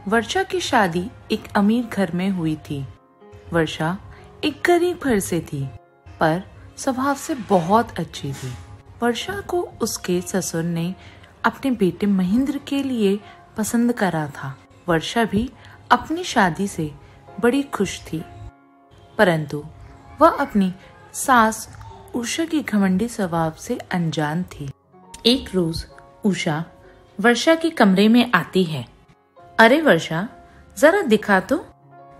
वर्षा की शादी एक अमीर घर में हुई थी। वर्षा एक गरीब घर से थी, पर स्वभाव से बहुत अच्छी थी। वर्षा को उसके ससुर ने अपने बेटे महेंद्र के लिए पसंद करा था। वर्षा भी अपनी शादी से बड़ी खुश थी, परंतु वह अपनी सास उषा की घमंडी स्वभाव से अनजान थी। एक रोज उषा वर्षा के कमरे में आती है। अरे वर्षा, जरा दिखा तो,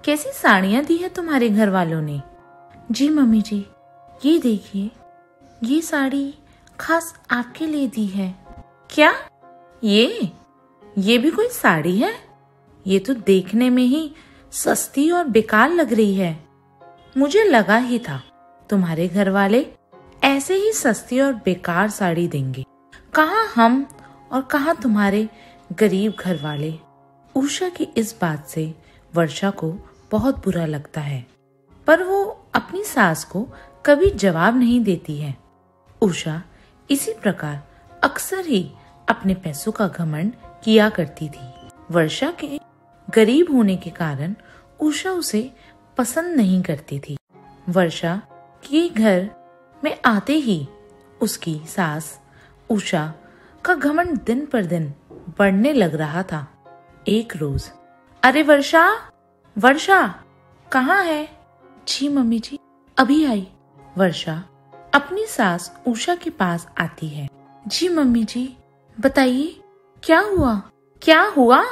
कैसी साड़ियाँ दी है तुम्हारे घर वालों ने। जी मम्मी जी, ये देखिए, ये साड़ी खास आपके लिए दी है। क्या ये भी कोई साड़ी है? ये तो देखने में ही सस्ती और बेकार लग रही है। मुझे लगा ही था तुम्हारे घर वाले ऐसे ही सस्ती और बेकार साड़ी देंगे। कहाँ हम और कहाँ तुम्हारे गरीब घर वाले। उषा की इस बात से वर्षा को बहुत बुरा लगता है, पर वो अपनी सास को कभी जवाब नहीं देती है। उषा इसी प्रकार अक्सर ही अपने पैसों का घमंड किया करती थी। वर्षा के गरीब होने के कारण उषा उसे पसंद नहीं करती थी। वर्षा के घर में आते ही उसकी सास उषा का घमंड दिन पर दिन बढ़ने लग रहा था। एक रोज, अरे वर्षा, वर्षा कहाँ है? जी मम्मी जी, अभी आई। वर्षा अपनी सास उषा के पास आती है। जी मम्मी जी, बताइए, क्या हुआ? क्या हुआ?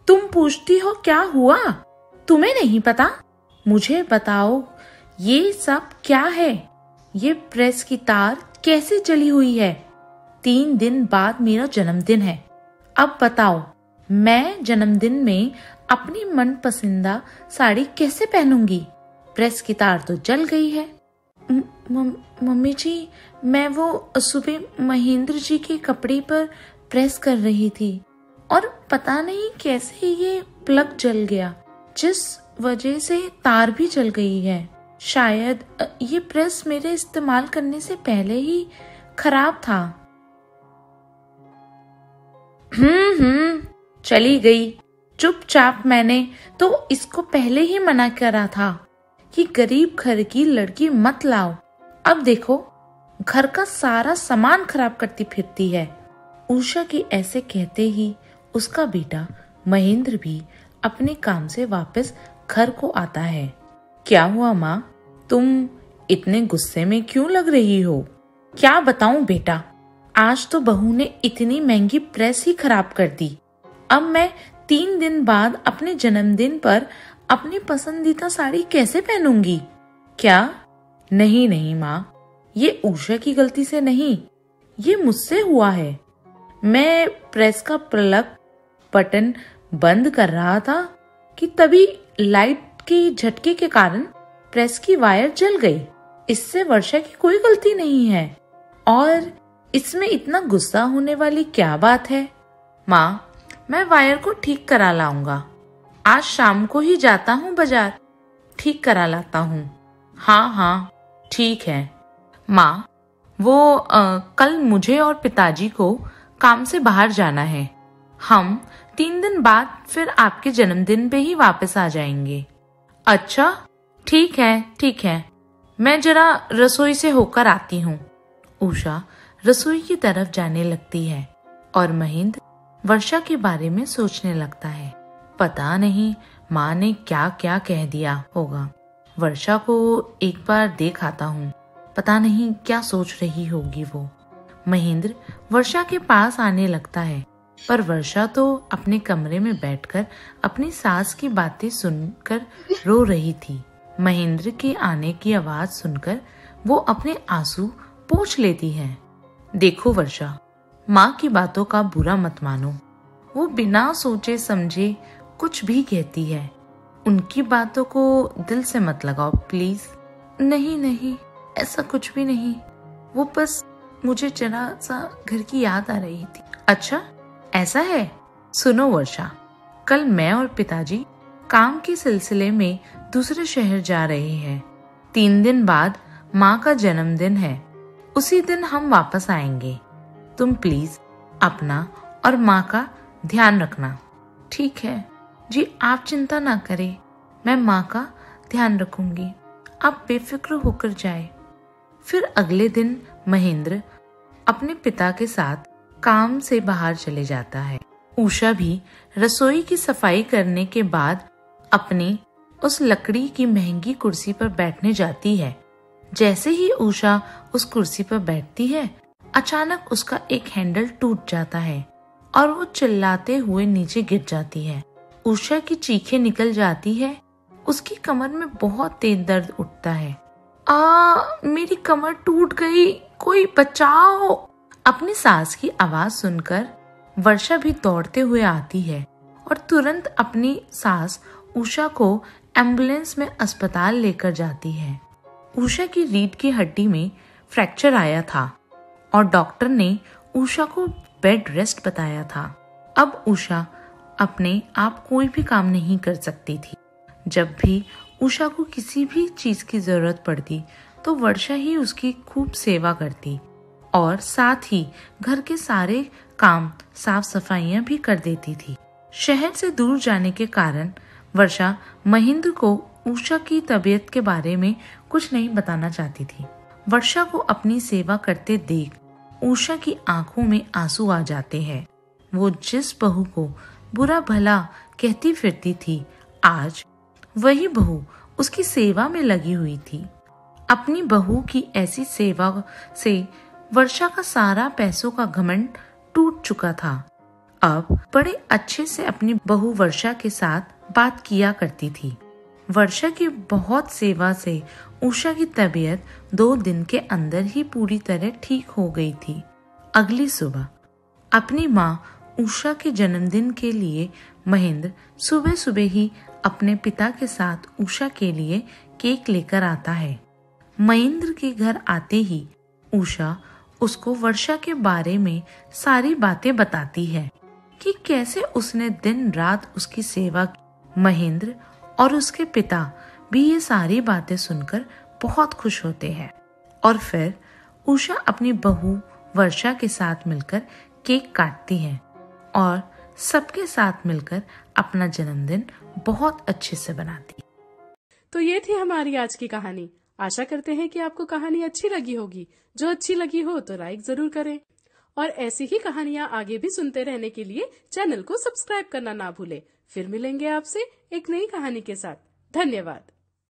तुम पूछती हो क्या हुआ? तुम्हें नहीं पता? मुझे बताओ, ये सब क्या है? ये प्रेस की तार कैसे जली हुई है? 3 दिन बाद मेरा जन्मदिन है। अब बताओ, मैं जन्मदिन में अपनी मनपसंदा साड़ी कैसे पहनूंगी? प्रेस की तार तो जल गई है। मम्मी जी, मैं वो सुबह महेंद्र जी के कपड़े पर प्रेस कर रही थी और पता नहीं कैसे ये प्लग जल गया, जिस वजह से तार भी जल गई है। शायद ये प्रेस मेरे इस्तेमाल करने से पहले ही खराब था। चली गई चुपचाप। मैंने तो इसको पहले ही मना करा था कि गरीब घर की लड़की मत लाओ। अब देखो, घर का सारा सामान खराब करती फिरती है। उषा के ऐसे कहते ही उसका बेटा महेंद्र भी अपने काम से वापस घर को आता है। क्या हुआ माँ, तुम इतने गुस्से में क्यों लग रही हो? क्या बताऊं बेटा, आज तो बहू ने इतनी महंगी प्रेस ही खराब कर दी। अब मैं 3 दिन बाद अपने जन्मदिन पर अपनी पसंदीदा साड़ी कैसे पहनूंगी? क्या? नहीं माँ, ये उषा की गलती से नहीं, ये मुझसे हुआ है। मैं प्रेस का प्लग बटन बंद कर रहा था कि तभी लाइट के झटके के कारण प्रेस की वायर जल गई। इससे वर्षा की कोई गलती नहीं है और इसमें इतना गुस्सा होने वाली क्या बात है? माँ, मैं वायर को ठीक करा लाऊंगा। आज शाम को ही जाता हूँ बाजार, ठीक करा लाता हूँ। हाँ, ठीक है। माँ, वो कल मुझे और पिताजी को काम से बाहर जाना है। हम 3 दिन बाद फिर आपके जन्मदिन पे ही वापस आ जाएंगे। अच्छा, ठीक है। मैं जरा रसोई से होकर आती हूँ। उषा रसोई की तरफ जाने लगती है और महेंद्र वर्षा के बारे में सोचने लगता है। पता नहीं माँ ने क्या क्या कह दिया होगा। वर्षा को एक बार देख आता हूँ, पता नहीं क्या सोच रही होगी वो। महेंद्र वर्षा के पास आने लगता है, पर वर्षा तो अपने कमरे में बैठकर अपनी सास की बातें सुनकर रो रही थी। महेंद्र के आने की आवाज सुनकर वो अपने आंसू पोंछ लेती है। देखो वर्षा, माँ की बातों का बुरा मत मानो। वो बिना सोचे समझे कुछ भी कहती है। उनकी बातों को दिल से मत लगाओ प्लीज। नहीं, ऐसा कुछ भी नहीं। वो बस मुझे जरा सा घर की याद आ रही थी। अच्छा, ऐसा है? सुनो वर्षा, कल मैं और पिताजी काम के सिलसिले में दूसरे शहर जा रहे हैं। 3 दिन बाद माँ का जन्मदिन है, उसी दिन हम वापस आएंगे। तुम प्लीज अपना और माँ का ध्यान रखना। ठीक है, जी आप चिंता ना करें, मैं माँ का ध्यान रखूंगी, आप बेफिक्र होकर जाए। फिर अगले दिन महेंद्र अपने पिता के साथ काम से बाहर चले जाता है। उषा भी रसोई की सफाई करने के बाद अपनी उस लकड़ी की महंगी कुर्सी पर बैठने जाती है। जैसे ही उषा उस कुर्सी पर बैठती है, अचानक उसका एक हैंडल टूट जाता है और वो चिल्लाते हुए नीचे गिर जाती है। उषा की चीखें निकल जाती है, उसकी कमर में बहुत तेज दर्द उठता है। मेरी कमर टूट गई, कोई बचाओ। अपनी सास की आवाज सुनकर वर्षा भी दौड़ते हुए आती है और तुरंत अपनी सास उषा को एम्बुलेंस में अस्पताल लेकर जाती है। उषा की रीढ़ की हड्डी में फ्रैक्चर आया था और डॉक्टर ने उषा को बेड रेस्ट बताया था। अब उषा अपने आप कोई भी काम नहीं कर सकती थी। जब भी उषा को किसी भी चीज की जरूरत पड़ती तो वर्षा ही उसकी खूब सेवा करती और साथ ही घर के सारे काम साफ सफाइयां भी कर देती थी। शहर से दूर जाने के कारण वर्षा महेंद्र को उषा की तबीयत के बारे में कुछ नहीं बताना चाहती थी। वर्षा को अपनी सेवा करते देख उषा की आंखों में आंसू आ जाते हैं। वो जिस बहू को बुरा भला कहती फिरती थी, आज वही बहू उसकी सेवा में लगी हुई थी। अपनी बहू की ऐसी सेवा से वर्षा का सारा पैसों का घमंड टूट चुका था। अब बड़े अच्छे से अपनी बहू वर्षा के साथ बात किया करती थी। वर्षा की बहुत सेवा से उषा की तबीयत 2 दिन के अंदर ही पूरी तरह ठीक हो गई थी। अगली सुबह अपनी माँ उषा के जन्मदिन के लिए महेंद्र सुबह सुबह ही अपने पिता के साथ उषा के लिए केक लेकर आता है। महेंद्र के घर आते ही उषा उसको वर्षा के बारे में सारी बातें बताती है कि कैसे उसने दिन रात उसकी सेवा की। महेंद्र और उसके पिता भी ये सारी बातें सुनकर बहुत खुश होते हैं और फिर उषा अपनी बहू वर्षा के साथ मिलकर केक काटती है और सबके साथ मिलकर अपना जन्मदिन बहुत अच्छे से बनाती। तो ये थी हमारी आज की कहानी। आशा करते हैं कि आपको कहानी अच्छी लगी होगी। जो अच्छी लगी हो तो लाइक जरूर करें और ऐसी ही कहानियां आगे भी सुनते रहने के लिए चैनल को सब्सक्राइब करना ना भूलें। फिर मिलेंगे आपसे एक नई कहानी के साथ। धन्यवाद।